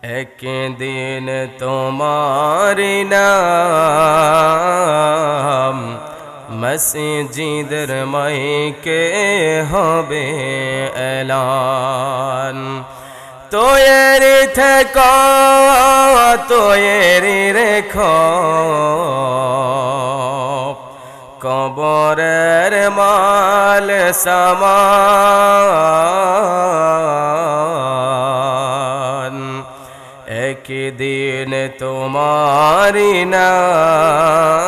একদিন তোমার নাম মসজিদের মাইকে হবে এলান। তৈরি থেকো তৈরি রেখো কবরের মাল সামান। একদিন তোমারি নাম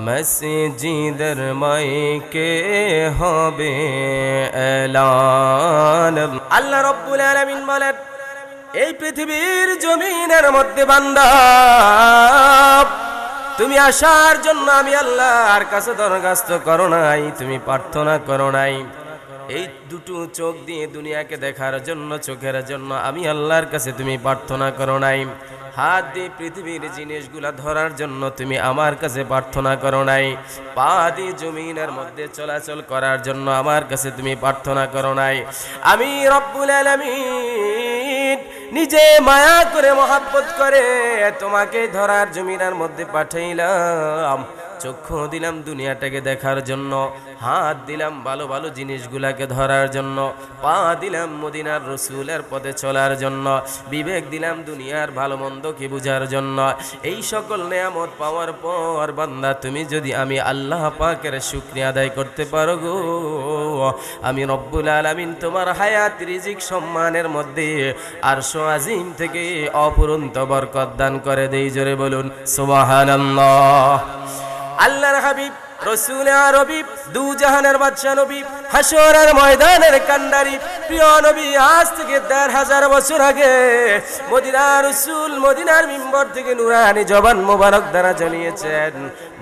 মসজিদের মাইকে হবে এলান। আল্লাহ রাব্বুল আলামিন বলেন, এই পৃথিবীর জমিনের মধ্যে বান্দা তুমি আসার জন্য আমি আল্লাহর কাছে দরখাস্ত করো নাই, তুমি প্রার্থনা করো নাই। এই দুটো চোখ দিয়ে দুনিয়াকে দেখার জন্য, চোখের জন্য আমি আল্লাহর কাছে তুমি প্রার্থনা করো নাই। হাত দিয়ে পৃথিবীর জিনিসগুলা ধরার জন্য তুমি আমার কাছে প্রার্থনা করো নাই। পা দিয়ে জমিনের মধ্যে চলাচল করার জন্য আমার কাছে তুমি প্রার্থনা করো নাই। আমি রব্বুল আলামিন নিজে মায়া করে মহাব্বত করে তোমাকে ধরার জমিনের মধ্যে পাঠাইলাম। চক্ষু দিলাম দুনিয়াটাকে দেখার জন্য, হাত দিলাম ভালো ভালো জিনিসগুলাকে ধরার জন্য, পা দিলাম মদিনার রসুলের পথে চলার জন্য, বিবেক দিলাম দুনিয়ার ভালো মন্দকে বুঝার জন্য। এই সকল নেয়ামত পাওয়ার পর বান্দা তুমি যদি আমি আল্লাহ পাকের শুকরিয়া আদায় করতে পারো গো, আমি রব্বুল আলামিন তোমার হায়াত রিজিক সম্মানের মধ্যে আরশ আজিম থেকে অপূরন্ত বরকত দান করে দেই। জোরে বলুন সুবহানাল্লাহ। আল্লাহর হাবিব রসুল আরবি দু জাহানের বাদশা নবী, হাসরের ময়দানের কান্ডারি প্রিয় নবী, আজ থেকে ১,৫০০ বছর আগে মদিনার রসুল মদিনার মিম্বর থেকে নুরানি জবান মোবারক দ্বারা জানিয়েছেন,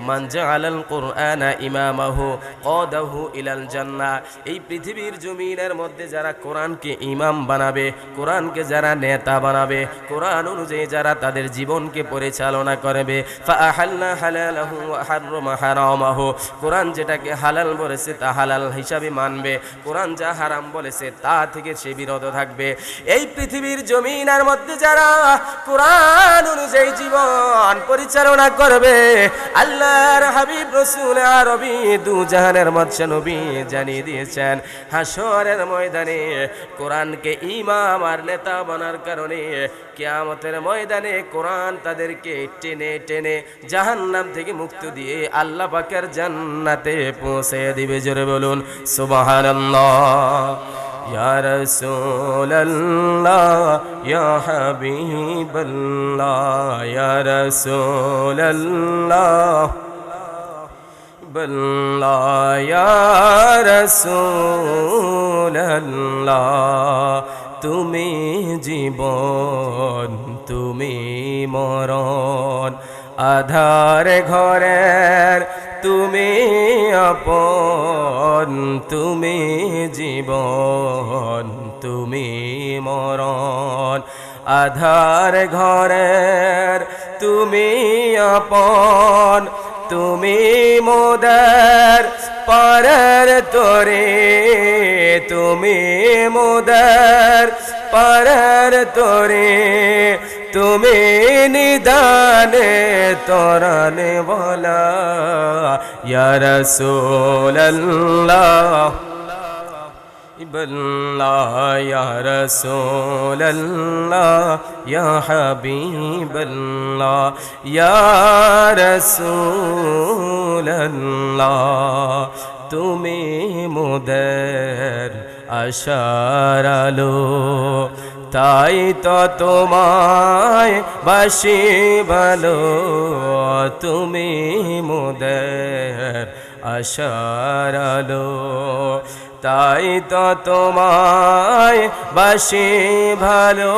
মান জাআলাল কুরআনা ইমামাহু কাদাহু ইলাল জান্নাহ। এই পৃথিবীর জমিনের মধ্যে যারা কোরআনকে ইমাম বানাবে, কোরআনকে যারা নেতা বানাবে, কোরআন অনুযায়ী যারা তাদের জীবনকে পরিচালনা করবে, ফাআহাল্লা হালালাহু ওয়া হাররামা হারামাহু, কোরআন যেটাকে হালাল বলেছে তা হালাল হিসাবে মানবে, কোরআন যা হারাম বলেছে তা থেকে সে বিরত থাকবে। এই পৃথিবীর জমিনের মধ্যে যারা কোরআন অনুযায়ী জীবন পরিচালনা করবে, আল্লাহর হাবিব রসুল আরবি দু জাহানের বাদশা নবী জানিয়ে দিয়েছেন, হাসরের ময়দানে কোরআনকে ইমাম আর নেতা বানার কারণে কিয়ামতের ময়দানে কোরআন তাদেরকে টেনে টেনে জাহান্নাম থেকে মুক্তি দিয়ে আল্লাহ পাকের জান্নাতে পৌঁছে দিবে। জোরে বলুন সুবহানাল্লাহ। ইয়া রাসূলুল্লাহ ইয়া হাবিবাল্লাহ ইয়া রাসূলুল্লাহ বল্লাহ ইয়া রাসূলুল্লাহ, তুমি জীবন তুমি মরণ, আধার ঘরের তুমি আপন, তুমি জীবন তুমি মরণ, আধার ঘরের তুমি আপন, তুমি মোদের পারের তরে, তুমি মোদের পারের তরে, তুমি নিদানে তরানে বলা ইয়া রাসূলুল্লাহ বল্লাহ ইয়া রাসূলুল্লাহ ইয়া হাবিবাল্লাহ ইয়া রাসূলুল্লাহ, তুমি মোদের আশার আলো, তাই তো তোমায় বাসি ভালো, তুমি মোদের আশার আলো, তাই তো তোমায় বাসি ভালো,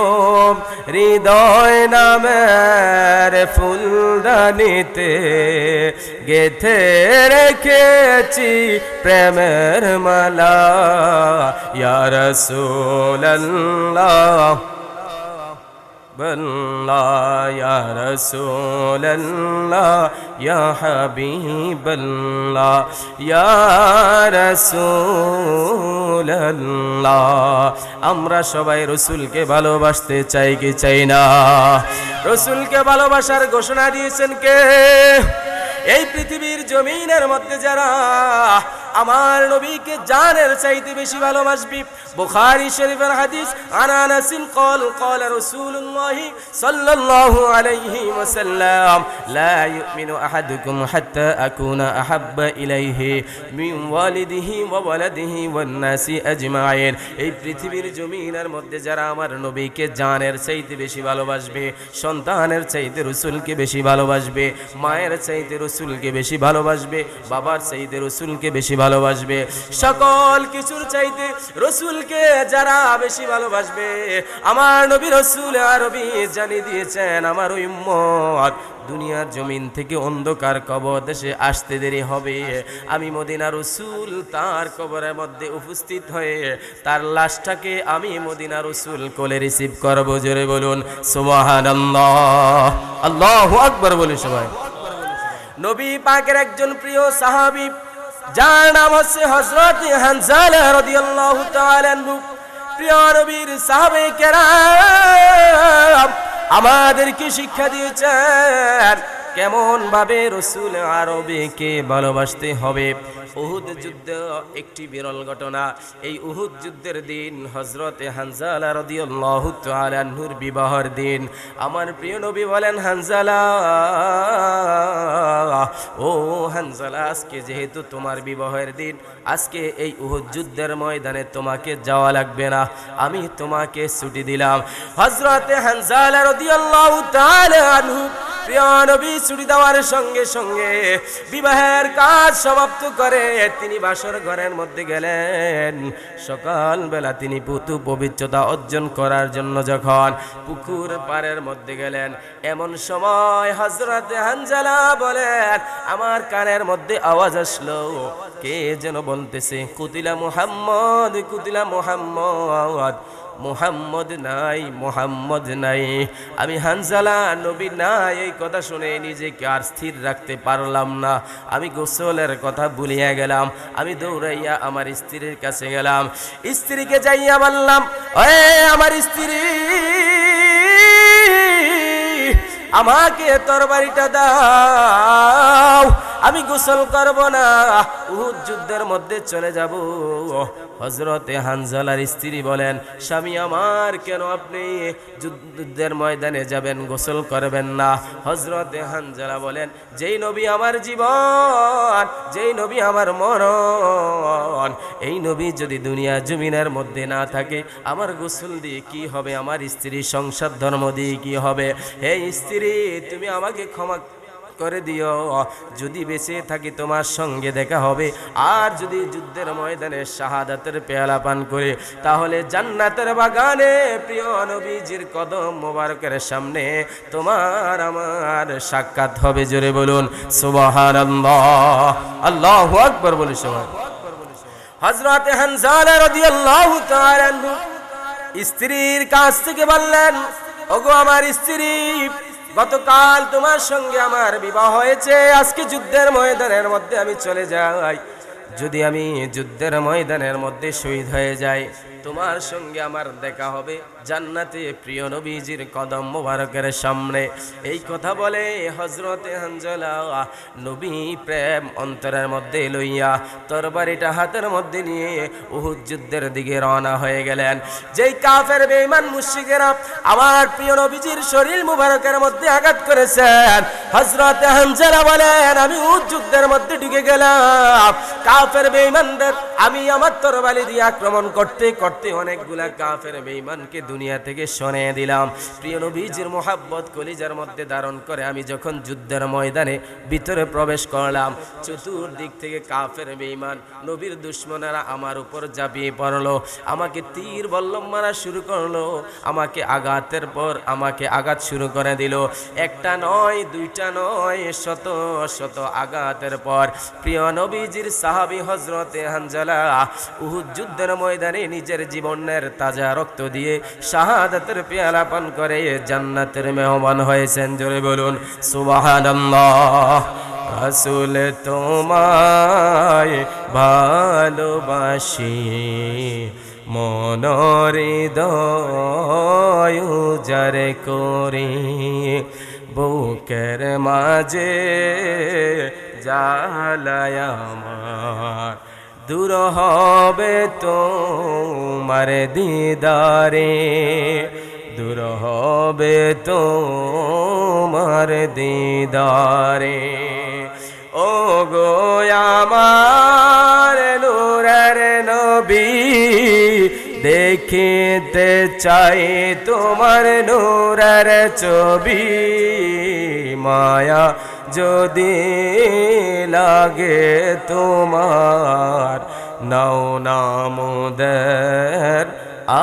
হৃদয় নামের ফুলদানিতে গেথে রেখেছি প্রেমের মালা ইয়া রাসূলুল্লাহ হাবিবাল্লাহ ইয়া রাসূলাল্লাহ ইয়া হাবিবাল্লাহ ইয়া রাসূলাল্লাহ। আমরা সবাই রাসূলকে ভালোবাসতে চাই কি চাই না? রাসূলকে ভালোবাসার ঘোষণা দিয়েছেন কে? এই পৃথিবীর জমিনের মধ্যে যারা আমার নবীকে জানের চাইতে বেশি ভালোবাসবি। বুখারী শরীফের হাদিস, আনানাসিন ক্বাল ক্বাল রাসূলুল্লাহ সাল্লাল্লাহু আলাইহি ওয়াসাল্লাম লা ইউমিনু আহাদুকুম হাত্তা আকুনা আহাব্বা ইলাইহি মিন ওয়ালিদিহি ওয়া ওয়ালাদিহি ওয়ান নাসি আজমাইন। এই পৃথিবীর জমিনের মধ্যে যারা আমার নবীকে জানের চাইতে বেশি ভালোবাসবে, সন্তানের চাইতে রাসূলকে বেশি ভালোবাসবে, মায়ের চাইতে রাসূলকে বেশি ভালোবাসবে, বাবার চাইতে রাসূলকে বেশি ভালোবাসবে, সকল কিছুর চাইতে রাসূলকে যারা বেশি ভালোবাসবে, আমার নবী রাসূল আরবি জানিয়ে দিয়েছেন আমার ওই উম্মত দুনিয়ার জমিন থেকে অন্ধকার কবর দেশে আসতে দেরি হবে। আমি মদিনা রাসূল তার কবরের মধ্যে উপস্থিত হয়ে তার লাশটাকে আমি মদিনা রাসূল কোলে রিসিভ করব। জোরে বলুন সুবহানাল্লাহ, আল্লাহু আকবার বলি সবাই। নবী পাকের একজন প্রিয় সাহাবী যার নাম হচ্ছে হযরত হানজালা রাদিয়াল্লাহু তাআলা আনহু। প্রিয় নবীর সাহাবে কেরাম আমাদেরকে শিক্ষা দিয়েছেন কেমন ভাবে রাসূল আরবীকে ভালোবাসতে হবে। উহুদ যুদ্ধ একটি বিরল ঘটনা। এই উহুদ যুদ্ধের দিন হযরত হানজালা রাদিয়াল্লাহু তাআলা আনহুর বিবাহের দিন। আমার প্রিয় নবী বলেন, হানজালা, ও হানজালা, আজকে যেহেতু তোমার বিবাহের দিন, আজকে এই উহুদ যুদ্ধের ময়দানে তোমাকে যাওয়া লাগবে না, আমি তোমাকে ছুটি দিলাম। হযরত হানজালা রাদিয়াল্লাহু তাআলা আনহু প্রিয় নবী ছুটি দেওয়ার সঙ্গে সঙ্গে বিবাহের কাজ সমাপ্ত করে তিনি বাসর ঘরের মধ্যে গেলেন। সকালবেলা তিনি পুতু পবিত্রতা অর্জন করার জন্য যখন পুকুর পাড়ের মধ্যে গেলেন, এমন সময় হযরত হানজালা বলেন, আমার কানের মধ্যে আওয়াজ আসলো, কে যেন বলতেছে, কুতিলা মুহাম্মদ, কুতিলা মুহাম্মদ, মুহাম্মদ নাই, মুহাম্মদ নাই। আমি হানজালা, নবী নাই, এই কথা শুনে নিজেকে আর স্থির রাখতে পারলাম না। আমি গোসলের কথা ভুলিয়া গেলাম। আমি দৌড়াইয়া আমার স্ত্রীর কাছে গেলাম। স্ত্রীকে যাইয়া বললাম, ওয়ে আমার স্ত্রী, আমাকে তরবারিটা দাও, আমি গোসল করব না, উহুদ যুদ্ধের মধ্যে চলে যাব। হযরতে হানজালার স্ত্রী বলেন, স্বামী আমার, কেন আপনি যুদ্ধের ময়দানে যাবেন, গোসল করবেন না? হযরতে হানজালা বলেন, যেই নবী আমার জীবন, যেই নবী আমার মরণ, এই নবী যদি দুনিয়া জমিনের মধ্যে না থাকে, আমার গোসল দিয়ে কি হবে, আমার স্ত্রী সংসার ধর্ম দিয়ে কি হবে? হে স্ত্রী, তুমি আমাকে ক্ষমা করে দিও, যদি বেঁচে থাকি তোমার সঙ্গে দেখা হবে, আর যদি যুদ্ধের ময়দানে শাহাদাতের পেয়ালা পান করে, তাহলে জান্নাতের বাগানে প্রিয় নবীজির কদম মোবারকের সামনে তোমার আমার সাক্ষাৎ হবে। জোরে বলুন সুবহানাল্লাহ, আল্লাহু আকবার বলি সবাই। হযরত হানজালা রাদিয়াল্লাহু তাআলা আনহু স্ত্রীর কাছ থেকে বললেন, ওগো আমার স্ত্রী, গতকাল তোমার সঙ্গে আমার বিবাহ হয়েছে, আজকে যুদ্ধের ময়দানের মধ্যে আমি চলে যাই, যদি আমি যুদ্ধের ময়দানের মধ্যে শহীদ হয়ে যাই, তোমার সঙ্গে আমার দেখা হবে জান্নাতে প্রিয় নবীজির কদম মোবারকের সামনে। এই কথা বলে হযরতে হানজালা নবী প্রেম অন্তরের মধ্যে লইয়া তরবারিটা হাতের মধ্যে নিয়ে উহুদ যুদ্ধের দিকে রওনা হয়ে গেলেন। যেই কাফের বেঈমান মুশরিকেরা আমার প্রিয় নবীজির শরীর মুবারকের মধ্যে আঘাত করেছেন, হযরতে হানজালা বলেন, আমি উহুদ যুদ্ধের মধ্যে ঢুকে গেলাম। কাফের বেঈমানদের আমি আমার তরবারি দিয়ে আক্রমণ করতে করতে অনেকগুলা কাফের বেঈমানকে দুনিয়া থেকে সরিয়ে দিলাম। প্রিয় নবীজির মোহাব্বত কলিজার মধ্যে ধারণ করে আমি যখন যুদ্ধের ময়দানে ভিতরে প্রবেশ করলাম, চতুর্দিক থেকে কাফের বেঈমান নবীর দুশমনেরা আমার উপর ঝাঁপিয়ে পড়লো, আমাকে তীর বল্লম মারা শুরু করলো, আমাকে আঘাতের পর আমাকে আঘাত শুরু করে দিল। একটা নয়, দুইটা নয়, শত শত আঘাতের পর প্রিয় নবীজির সাহাবী হযরতে হানজালা উহুদ যুদ্ধের ময়দানে নিজের নিজের জীবনের তাজা রক্ত দিয়ে শাহাদাতের পেয়ালা পান করে জান্নাতের মেহমান হয়েছেন। জোরে বলুন সুবহানাল্লাহ। রাসূল তোমায় ভালোবাসি মনের হৃদয় উজাড় করি, বুকের মাঝে জ্বালায় আমার, দূর হবে তোমার দিদারে, দূর হবে তোমার দিদারে। ও গো আমার নূরের নবী, দেখিতে চাই তোমার নূরের ছবি, মায়া যদি লাগে তোমার, নাও নামদের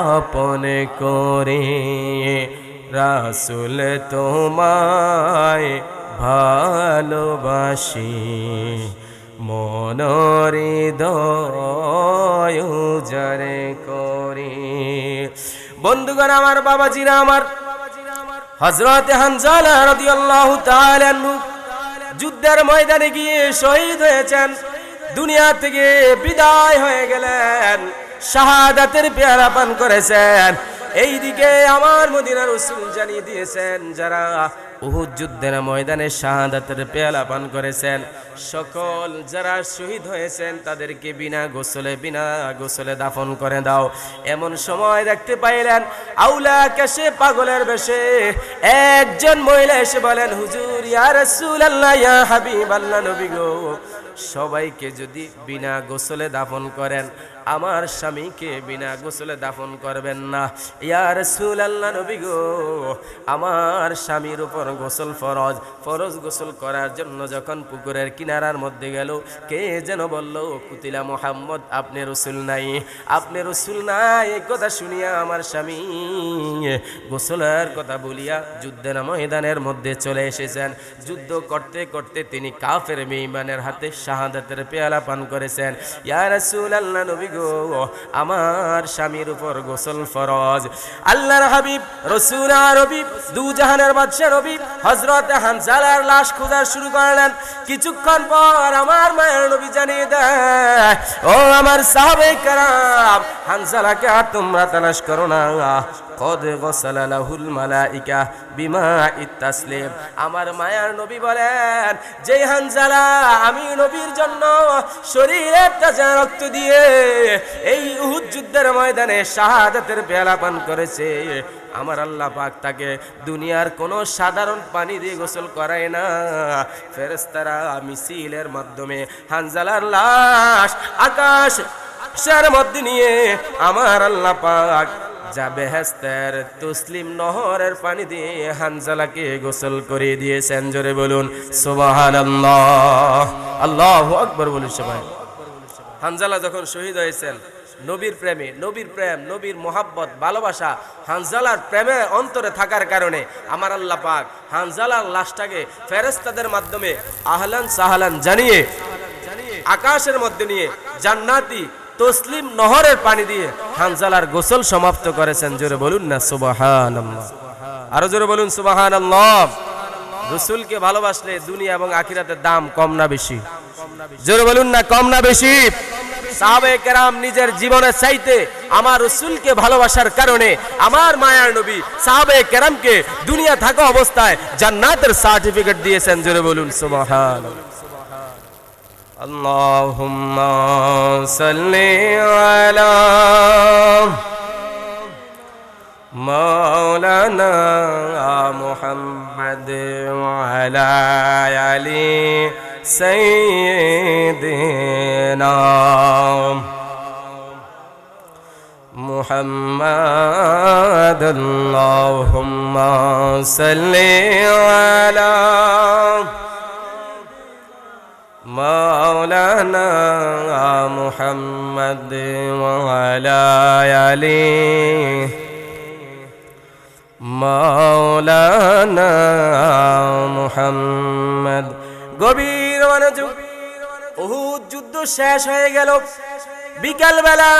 আপন করে, রাসূল তোমায় ভালোবাসি মনের হৃদয় উজাড় করি। বন্ধুগণ আমার, বাবাজিরা আমার, হযরত হানজালা রাদিয়াল্লাহু তাআলা আনহু যুদ্ধের ময়দানে গিয়ে শহীদ হয়েছেন, দুনিয়া থেকে বিদায় হয়ে গেলেন, শাহাদাতের পেয়ালা পান করেছেন। এইদিকে আমার মদিনার রাসূল জানিয়ে দিয়েছেন, যারা উহুদ যুদ্ধের ময়দানে শাহাদাতের পেয়ালা পান করেছেন, সকল যারা শহীদ হয়েছেন তাদেরকে বিনা গোসলে দাফন করে দাও। এমন সময় দেখতে পাইলেন আউলা কেশে পাগলের বেশে একজন মহিলা এসে বলেন, হুজুর, ইয়া রাসূলুল্লাহ, ইয়া হাবিবাল্লাহ, নবী গো, সবাইকে যদি বিনা গোসলে দাফন করেন, আমার স্বামীকে বিনা গোসলে দাফন করবেন না। ইয়া রাসূলুল্লাহ, নবী গো, আমার স্বামীর উপর গোসল ফরজ। ফরজ গোসল করার জন্য যখন পুকুরের কিনারার মধ্যে গেল, কে যেন বলল, কুতিলা মুহাম্মদ, আপনি রাসূল নাই, আপনি রাসূল নাই। এই কথা শুনিয়া আমার স্বামী গোসলের কথা বলিয়া যুদ্ধের ময়দানের মধ্যে চলে এসেছেন। যুদ্ধ করতে করতে তিনি কাফের বেঈমানের হাতে শাহাদাতের পেয়ালা পান করেছেন। ইয়া রাসূলুল্লাহ, নবী গো, আমার স্বামীর উপর গোসল ফরজ। আল্লাহর হাবিব রাসূল আরবি দু জাহানের বাদশা নবী হযরত হানজালার লাশ খোঁজা শুরু করলেন। কিছুক্ষণ পর আমার মায়ের নবী জানিয়ে দেয়, ও আমার সাহাবে কেরাম, হানজালাকে আর তোমরা তালাশ করো না, কদ গসালা লাহুল মালাইকা বিমাইত তাসলিম। আমার মায়ার নবী বলেন, যে হানজালা আমি নবীর জন্য শরীরের তাজা রক্ত দিয়ে এই উহুদ যুদ্ধের ময়দানে শাহাদাতের পেয়ালা পান করেছে, আমার আল্লাহ পাক তাকে দুনিয়ার কোনো সাধারণ পানি দিয়ে গোসল করায় না। ফেরেশতারা মিছিলের মাধ্যমে হানজালার লাশ আকাশের মধ্যে নিয়ে আমার আল্লাহ পাক যা বেহেশতের তসলিম নহরের পানি দিয়ে হানজালাকে গোসল করে দিয়েছেন। জোরে বলুন সুবহানাল্লাহ, আল্লাহু আকবার বলুন সবাই। হানজালা যখন শহীদ হয়েছেন, নবীর প্রেমে, নবীর প্রেম, নবীর মোহাব্বত, ভালোবাসা হানজালার প্রেমে অন্তরে থাকার কারণে আমার আল্লাহ পাক হানজালার লাশটাকে ফেরেশতাদের মাধ্যমে আহলান সাহলান জানিয়ে আকাশের মধ্যে নিয়ে জান্নাতি তসলিম নহরের পানি দিয়ে হানজালার গোসল সমাপ্ত করেছেন। জোরে বলুন না সুবহানাল্লাহ, আরো জোরে বলুন সুবহানাল্লাহ। রাসূলকে ভালোবাসলে দুনিয়া এবং আখিরাতের দাম কম না বেশি? জোরে বলুন না, কম না বেশি? সাহাবায়ে কেরাম নিজের জীবনের চাইতে আমার রাসূলকে ভালোবাসার কারণে আমার মায়ার নবী সাহাবায়ে কেরামকে দুনিয়া থাকা অবস্থায় জান্নাতের সার্টিফিকেট দিয়েছেন। জোরে বলুন সুবহানাল্লাহ। আল্লাহুম্মা সাল্লি আলা মাওলানা মুহাম্মদ ওয়া আলা আলি সাইয়্যিদিনা মুহাম্মদ। আল্লাহুম্মা সাল্লি আলা মাওলানা মুহাম্মদ ওয়া আলা আলি মাওলানা মুহাম্মদ। গভীর মনোযোগ। উহুদ যুদ্ধ শেষ হয়ে গেল। বিকালবেলা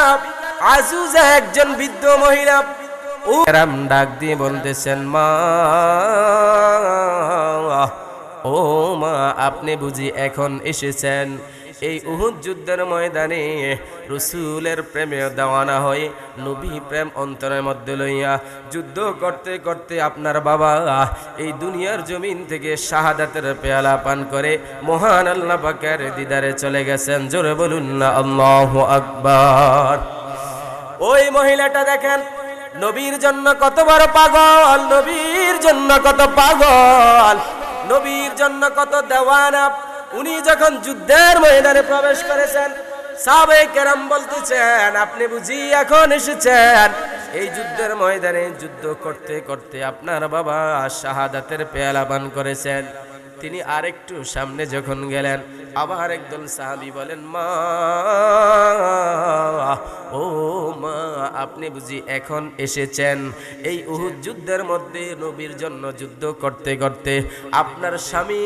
আজুজা একজন বৃদ্ধ মহিলা কেরাম ডাক দিয়ে বলতেছেন, মা ও মা, আপনি বুঝি এখন এসেছেন? এই উহুদ যুদ্ধের ময়দানে রাসূলের প্রেমে দেওয়ানা হয়ে নবী প্রেম অন্তরের মধ্যে লইয়া যুদ্ধ করতে করতে আপনার বাবা এই দুনিয়ার জমিন থেকে শাহাদাতের পেয়ালা পান করে মহান আল্লাহ পাকের দিদারে চলে গেছেন। জোরে বলুন না আল্লাহু আকবার। ওই মহিলাটা দেখেন নবীর জন্য কত বড় পাগল, নবীর জন্য কত পাগল, নবীর জন্য কত দেওয়ানা। উনি যখন যুদ্ধের ময়দানে প্রবেশ করেছেন, সাহাবায়ে কেরাম বলতেছেন, আপনি বুঝি এখন এসেছেন? এই যুদ্ধের ময়দানে যুদ্ধ করতে করতে আপনার বাবা শাহাদাতের পেয়ালা পান করেছেন। তিনি আরেকটু সামনে যখন গেলেন, আবার একদল সাহাবী বলেন, মা ও মা, আপনি বুঝি এখন এসেছেন? এই উহুদ যুদ্ধের মধ্যে নবীর জন্য যুদ্ধ করতে করতে আপনার স্বামী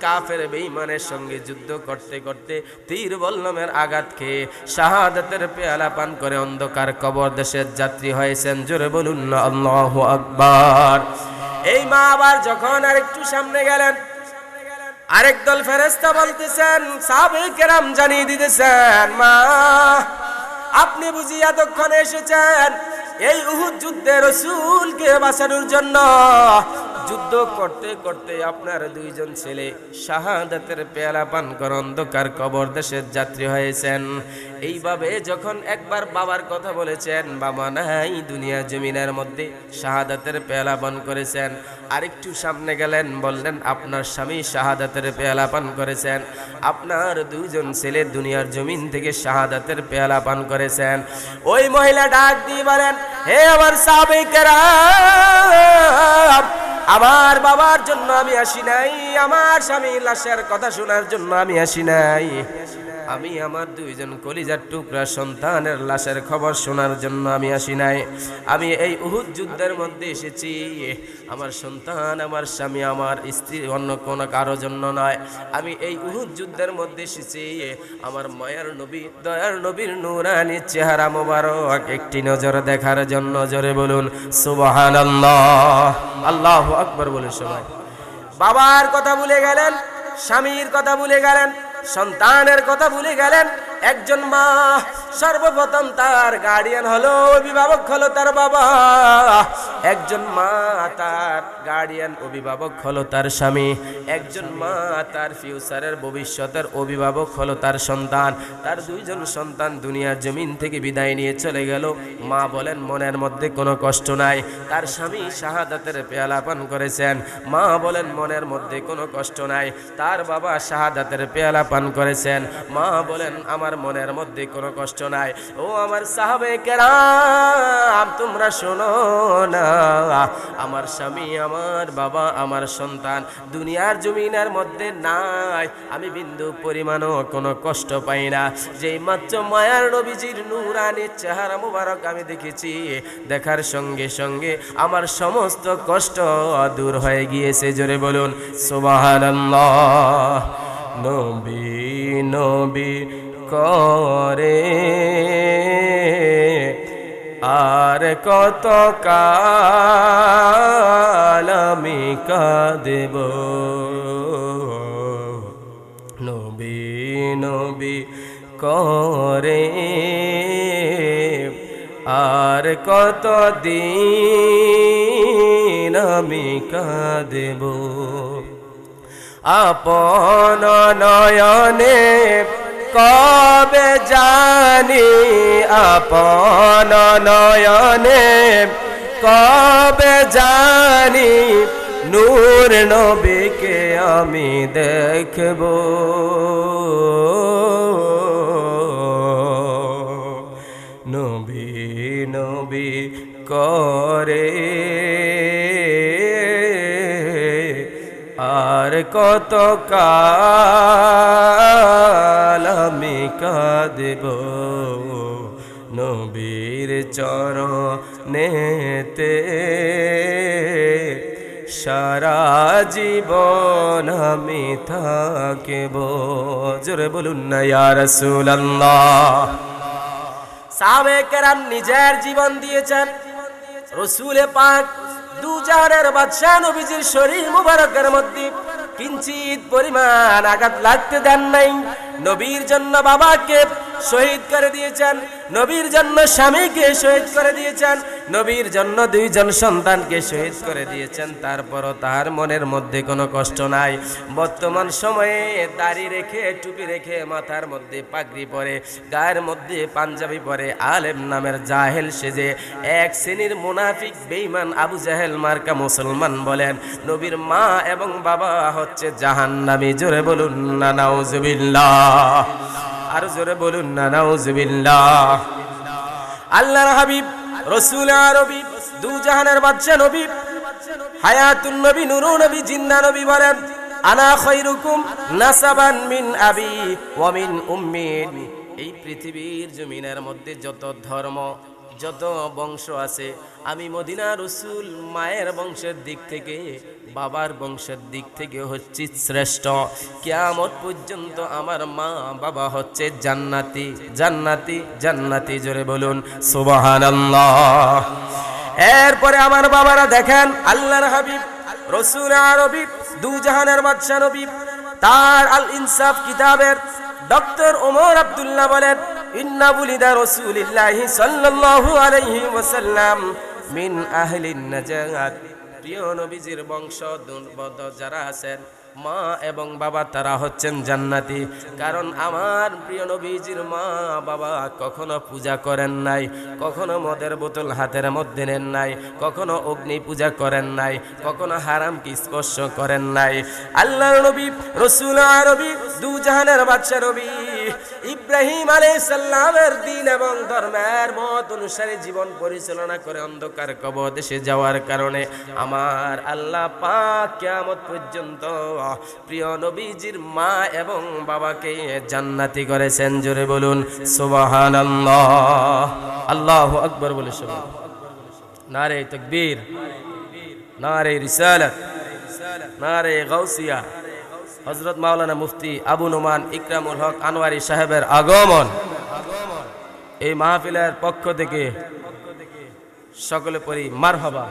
কাফের বেঈমানের সঙ্গে যুদ্ধ করতে করতে তীর বল্লমের আঘাত খেয়ে শাহাদাতের পেয়ালা পান করে অন্ধকার কবর দেশের যাত্রী হয়েছেন। জোরে বলুন না আল্লাহু আকবার। এই মা আবার যখন আরেকটু সামনে গেলেন, আরেক দল ফেরেশতা বলতেছেন, সাহাবায়ে কেরাম জানিয়ে দিতেছেন, মা আপনি বুঝি এতক্ষণে এসেছেন এই উহুদ যুদ্ধে রাসূলকে বাঁচানোর জন্য? যুদ্ধ করতে করতে আপনার দুইজন ছেলে শাহাদাতের পেয়ালা পান করে অন্ধকার কবর দেশের যাত্রী হয়েছেন। এইভাবে যখন একবার বাবার কথা বলেছেন, বাবা নাই দুনিয়া জমিনের মধ্যে, শাহাদাতের পেয়ালা পান করেছেন। আরেকটু সামনে গেলেন, বললেন আপনার স্বামী শাহাদাতের পেয়ালা পান করেছেন, আপনার দুইজন ছেলে দুনিয়ার জমিন থেকে শাহাদাতের পেয়ালা পান করেছেন। ওই মহিলা ডাক দিয়ে বলেন, হে আমার সাহাবায়ে কেরাম, আমার বাবার জন্য আমি আসি নাই, আমার স্বামীর লাশের কথা শোনার জন্য আমি আসি নাই, আমি আমার দুইজন কলিজার টুকরা সন্তানের লাশের খবর শোনার জন্য আমি আসি নাই। আমি এই উহুদ যুদ্ধের মধ্যে এসেছি আমার সন্তান, আমার স্বামী, আমার স্ত্রী, অন্য কোনো কারো জন্য নয়। আমি এই উহুদ যুদ্ধের মধ্যে এসেছি আমার মায়ার নবী, দয়ার নবীর নূরানি চেহারা মোবারক একটি নজর দেখার জন্য। জোরে বলুন সুবহানাল্লাহ, আল্লাহু আকবার বলে সবাই। বাবার কথা ভুলে গেলেন, স্বামীর কথা ভুলে গেলেন, সন্তানের কথা ভুলে গেলেন। একজন মা সর্বপ্রথম তার গার্ডিয়ান হলো, অভিভাবক হলো তার বাবা। একজন মা তার গার্ডিয়ান অভিভাবক হলো তার স্বামী। একজন মা তার ফিউচারের ভবিষ্যতের অভিভাবক হলো তার সন্তান। তার দুইজন সন্তান দুনিয়ার জমিন থেকে বিদায় নিয়ে চলে গেল। মা বলেন মনের মধ্যে কোনো কষ্ট নাই, তার স্বামী শাহাদাতের পেয়ালা পান করেছেন। মা বলেন মনের মধ্যে কোনো কষ্ট নাই, তার বাবা শাহাদাতের পেয়ালা পান করেছেন। মা বলেন আমার মনের মধ্যে কোনো কষ্ট নাই। ও আমার সাহাবায়ে কেরাম, তোমরা শোনো না, আমার স্বামী, আমার বাবা, আমার সন্তান দুনিয়ার জমিনের মধ্যে নাই, আমি বিন্দু পরিমাণও কোনো কষ্ট পাই না। যেই মাত্র মায়ার নবীজির নূরানি চেহারা মুবারক আমি দেখেছি, দেখার সঙ্গে সঙ্গে আমার সমস্ত কষ্ট দূর হয়ে গিয়েছে। জোরে বলুন সুবহানাল্লাহ। নবী নবী করে আর কত কাল আমি কাঁদব, নবী নবী করে আর কত দিন আমি কাঁদব। আপন নয়নে কবে জানি, আপন নয়নে কবে জানি নূর নবীকে আমি দেখব। নবী নবী করে আর কত কাল আমি কাঁদব, নবীর চরণেতে সারা জীবন আমি থাকব। জোরে বলুন না ইয়া রাসূলুল্লাহ। সাহাবে কেরাম নিজের জীবন দিয়েছেন, রসুলে পাক দু জাহানের বাদশাহ নবীজির শরীর মুবারকের মধ্যে কিঞ্চিত পরিমাণ আঘাত লাগতে দেন নাই। নবীর জন্য বাবাকে শহীদ করে দিয়েছেন, নবীর জন্য স্বামীকে শহীদ করে দিয়েছেন, নবীর জন্য দুইজন সন্তানকে শহীদ করে দিয়েছেন। তারপরও তার মনের মধ্যে কোনো কষ্ট নাই। বর্তমান সময়ে দাড়ি রেখে, টুপি রেখে, মাথার মধ্যে পাগড়ি পরে, গায়ের মধ্যে পাঞ্জাবি পরে, আলেম নামের জাহেল সেজে এক শ্রেণীর মুনাফিক বেঈমান আবু জাহেল মার্কা মুসলমান বলেন নবীর মা এবং বাবা হচ্ছে জাহান্নামী। জোরে বলুন না নাউজুবিল্লাহ, আরো জোরে বলুন না নাউজুবিল্লাহ। আল্লাহর হাবিব রাসূল আরবি দু জাহানের বাদশা নবী হায়াতুন নবী নূরুন নবী জিন্দা নবী বলেন আনা খায়রুকুম নাসাবান মিন আবি ওয়া মিন উম্মি। এই পৃথিবীর জমিনের মধ্যে যত ধর্ম, যত বংশ আছে, আমি মদিনা রসুল মায়ের বংশের দিক থেকে, বাবার বংশের দিক থেকে হচ্ছে শ্রেষ্ঠ। কিয়ামত পর্যন্ত আমার মা বাবা হচ্ছে জান্নাতি, জান্নাতি, জান্নাতি। জোরে বলুন সুবহানাল্লাহ। এরপরে আমার বাবারা দেখেন আল্লাহর হাবিব রাসূল আরবি দু জাহানের বাদশা নবী তার আল ইনসাফ কিতাবের ডক্টর ওমর আব্দুল্লাহ বলেন ইন্না বুলিদা রাসূলিল্লাহি সাল্লাল্লাহু আলাইহি ওয়াসাল্লাম মিন আহলিন নাজাত। প্রিয় নবীজির বংশধর যারা আছেন মা এবং বাবা তারা হচ্ছেন জান্নাতি। কারণ আমার প্রিয় নবীজির মা বাবা কখনো পূজা করেন নাই, কখনো মদের বোতল হাতের মধ্যে নেন নাই, কখনো অগ্নি পূজা করেন নাই, কখনো হারামকে স্পর্শ করেন নাই। আল্লাহর নবী রাসূল আরবি দু জাহানের বাদশা নবী ইব্রাহিম আলাইহিস সালামের দিন এবং ধর্মের মত অনুসারে জীবন পরিচালনা করে অন্ধকার কবর দেশে যাওয়ার কারণে আমার আল্লাহ পাক কিয়ামত পর্যন্ত প্রিয় নবীজির মা এবং বাবাকে জান্নাতি করেছেন। জোরে বলুন সুবহানাল্লাহ, আল্লাহু আকবার বলে সবাই নারে তাকবীর, নারে রিসালাত, নারে গাউসিয়া। হযরত মাওলানা মুফতি আবু নোমান ইকরামুল হক আনোয়ারি সাহেবের আগমন এই মাহফিলের পক্ষ থেকে সকলে পড়ি মারহাবা।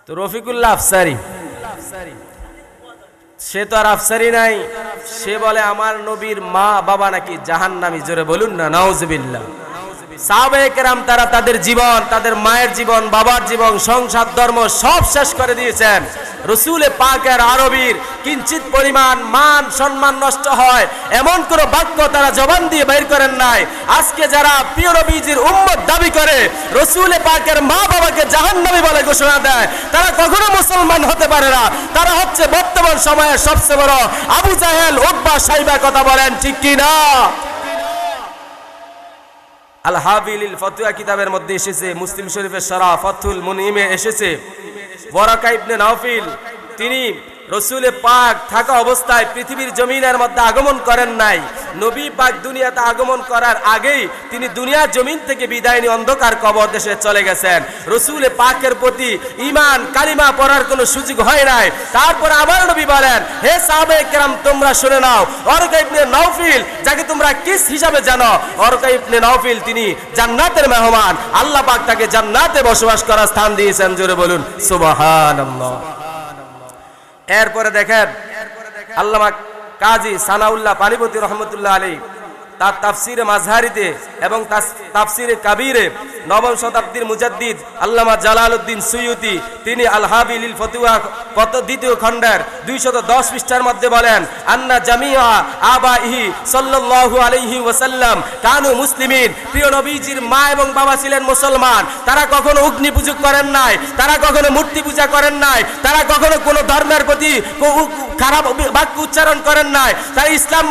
তো রফিকুল্লাহ আফসারি, সে তো আর আফসারি নাই, সে বলে আমার নবীর মা বাবা নাকি জাহান্নামী। জোরে বলুন না নাউজুবিল্লাহ। সাহাবায়ে কেরাম তারা তাদের জীবন, তাদের মায়ের জীবন, বাবার জীবন, সংসার, ধর্ম সব শেষ করে দিয়েছেন। রসুলে পাকের আরবির কিঞ্চিত পরিমাণ মান সম্মান নষ্ট হয় এমন কোন বাক্য তারা জবান দিয়ে বের করেন নাই। আজকে যারা প্রিয় নবীজির উম্মত দাবি করে রসুলে পাকের মা বাবাকে জাহান্নামী বলে ঘোষণা দেয়, তারা কখনো মুসলমান হতে পারে না। তারা হচ্ছে বর্তমান সময়ের সবচেয়ে বড় আবু জাহেল, উতবা, সাইবা। কথা বলেন ঠিক কি না? আল হাবিলিল ফতোয়া কিতাবের মধ্যে এসেছে, মুসলিম শরীফের শরহ ফাথুল মুনিমে এসেছে, ওয়ারাকা ইবনে নাওফিল তিনি রসুলে পাক থাকা অবস্থায় পৃথিবীর জমিনের মধ্যে আগমন করেন নাই। নবী পাক দুনিয়াতে আগমন করার আগেই তিনি দুনিয়ার জমিন থেকে বিদায় নিয়ে অন্ধকার কবর দেশে চলে গেছেন। রসুলে পাকের প্রতি ঈমান কালিমা পড়ার কোনো সুযোগ হয় নাই। তারপর আমার নবী বলেন, হে সাহাবায়ে কেরাম তোমরা শুনে নাও, ওয়ারাকা ইবনে নাওফিল যাকে তোমরা কিস হিসাবে জানো, ওয়ারাকা ইবনে নাওফিল তিনি জান্নাতের মেহমান। আল্লাহ পাক তাকে জান্নাতে বসবাস করার স্থান দিয়েছেন। জোরে বলুন সুবহানাল্লাহ। এরপরে দেখেন আল্লামা কাজী সানাউল্লাহ পানিপতি রহমতুল্লাহ আলী তার তাফসিরে মাযহারিতে এবং তাফসিরে কাবীরে নবম শতাব্দীর মুজাদ্দিদ আল্লামা জালালউদ্দিন সুয়ুতি তিনি আল হাবিলিল ফতোয়া দ্বিতীয় খণ্ডের 210 পৃষ্ঠার মধ্যে বলেন, আন্না জামিআ আবাইহি সাল্লাল্লাহু আলাইহি ওয়াসাল্লাম কানু মুসলিমিন। প্রিয় নবীজির মা এবং বাবা ছিলেন মুসলমান। তারা কখনো অগ্নি পূজা করেন নাই, তারা কখনো মূর্তি পূজা করেন নাই, তারা কখনো কোনো ধর্মের প্রতি খারাপ বাক্য উচ্চারণ করেন নাই, তারা ইসলাম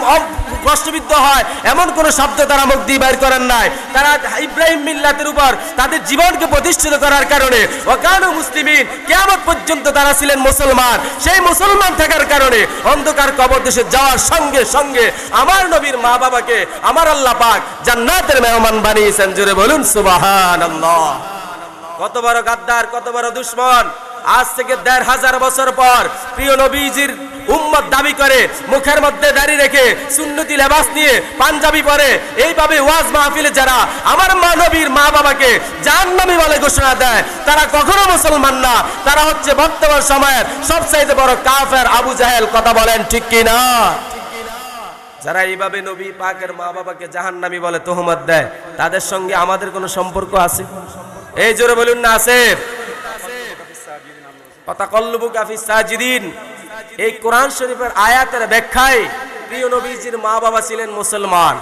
কষ্টবিদ্ধ হয় এমন কোন শব্দ তারা মুখ দিয়ে বের করেন নাই। তারা ইব্রাহিম মিল্লাতের উপর তাদের জীবনকে প্রতিষ্ঠিত করার কারণে ওয়াকানু মুসলিমিন, কিয়ামত পর্যন্ত তারা ছিলেন মুসলমান। সেই মুসলমান থাকার কারণে অন্ধকার কবর দেশে যাওয়ার সঙ্গে সঙ্গে আমার নবীর মা বাবাকে আমার আল্লাহ পাক জান্নাতের মেহমান বানিয়েছেন। জোরে বলুন সুবহানাল্লাহ। কত বড় গাদ্দার, কত বড় দুশমন। আজ থেকে ১৫০০ বছর পর প্রিয় নবীজির উম্মত দাবি করে, মুখের মধ্যে দাড়ি রেখে সুন্নতি লেবাস নিয়ে পাঞ্জাবি পরে এইভাবে ওয়াজ মাহফিলে যারা আমার মা নবীর মা বাবাকে জাহান্নামী বলে ঘোষণা দেয়, তারা কখনো মুসলমান না, তারা হচ্ছে বর্তমান সময়ের সবচাইতে বড় কাফের আবু জাহেল। কথা বলেন ঠিক কি না? যারা এইভাবে নবী পাকের মা বাবাকে জাহান্নামী বলে তোহমত দেয়, তাদের সঙ্গে আমাদের কোনো সম্পর্ক আছে? এই জোরে বলুন না আছে? ফাতাকাল্লুবুকা ফিস সাজিদিন, এই কোরআন শরীফের আয়াতের ব্যাখ্যায় প্রিয় নবীজির মা বাবা ছিলেন মুসলমান।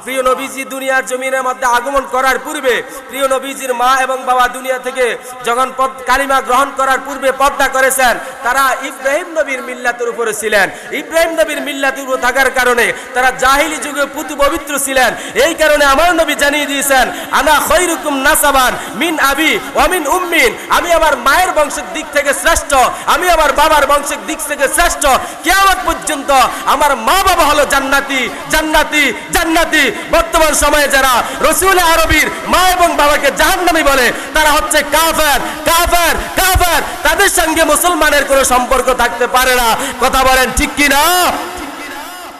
প্রিয় নবীজি দুনিয়ার জমিনের মধ্যে আগমন করার পূর্বে প্রিয় নবীজির মা এবং বাবা দুনিয়া থেকে যখন কালিমা গ্রহণ করার পূর্বে পর্দা করেছেন, তারা ইব্রাহিম নবীর মিল্লাতের উপরে ছিলেন। ইব্রাহিম নবীর মিল্লাতের উপর থাকার কারণে তারা জাহিলি যুগে পুতু পবিত্র ছিলেন। এই কারণে আমার নবী জানিয়ে দিয়েছেন, আনা খৈরুকুম নাসাবান মিন আবি ওয়া মিন উম্মিন, আমি আমার মায়ের বংশের দিক থেকে শ্রেষ্ঠ, আমি আমার বাবার বংশের দিক থেকে শ্রেষ্ঠ। কিয়ামত পর্যন্ত আমার মা বাবা হলো জান্নাতি, জান্নাতি, জান্নাতি। বর্তমান সময়ে যারা রাসূল আরবীর মা এবং বাবাকে জাহান্নামী বলে, তারা হচ্ছে কাফের, কাফের, কাফের। তাদের সঙ্গে মুসলমানের কোনো সম্পর্ক থাকতে পারে না। কথা বলেন ঠিক কি না?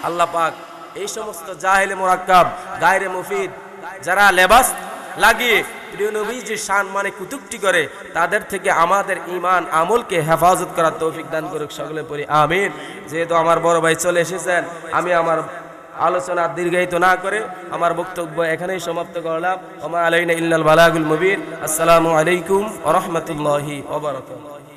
আল্লাহ পাক এই সমস্ত জাহেলে মুরাক্কাব, গায়রে মুফিদ যারা লেবাস লাগিয়ে প্রিয় নবীজির শান মানে কুতুক্তি করে, তাদের থেকে আমাদের ঈমান আমলকে হেফাজত করার তৌফিক দান করুক। সকলে পড়ি আমিন। যেহেতু আমার বড় ভাই চলে এসেছেন, আমি আমার আলোচনা দীর্ঘায়িত না করে আমার বক্তব্য এখানেই সমাপ্ত করলাম। ওয়া মা আলাইনা ইল্লাল বালাগুল মুবিন। আসসালামু আলাইকুম ওয়া রাহমাতুল্লাহি ওয়া বারাকাতুহু।